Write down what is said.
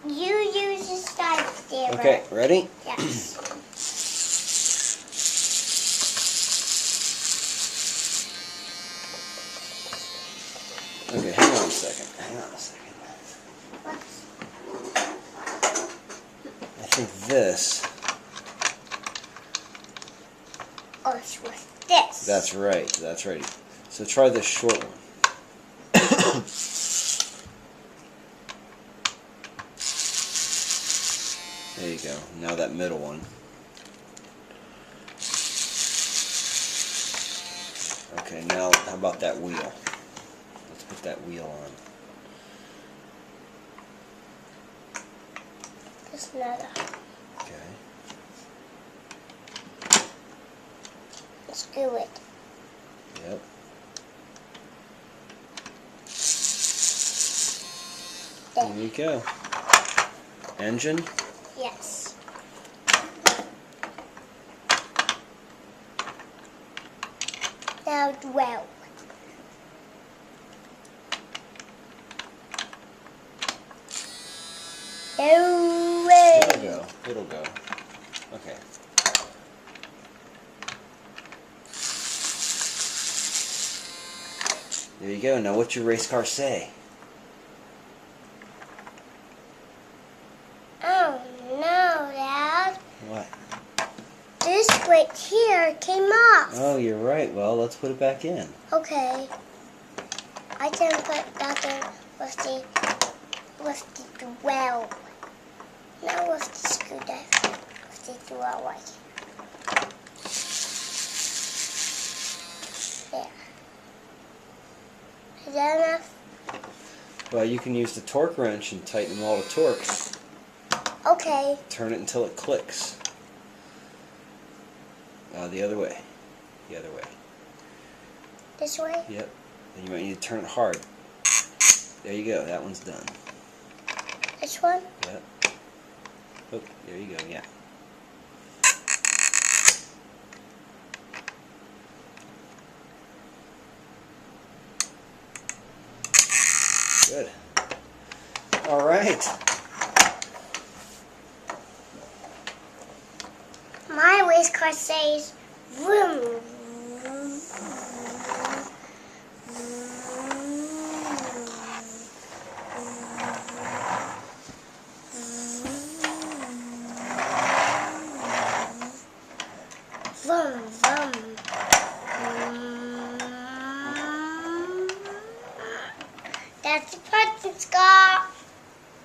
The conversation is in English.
You use the side steerer. Okay, ready? Yes. Okay, hang on a second. What's I think this. oh, it's with this? That's right. So try this short one. There you go. Now that middle one. Okay, now how about that wheel? Let's put that wheel on. Just another. Okay. Screw it. Yep. There we go. Engine. Yes. Now dwell. No way. It'll go. Okay. There you go. Now what's your race car say? Oh no, Dad. What? This right here came off. Oh, you're right. Well, let's put it back in. Okay. I can put that in with the dwell. Now with the screwdriver. With the dwell right. There. Is that enough? Well, you can use the torque wrench and tighten all the torque. Okay. Turn it until it clicks. The other way. The other way. This way? Yep. Then you might need to turn it hard. There you go. That one's done. This one? Yep. Oh, there you go. Yeah. Good. All right. My race car says vroom. Vroom, vroom. That's the part that's got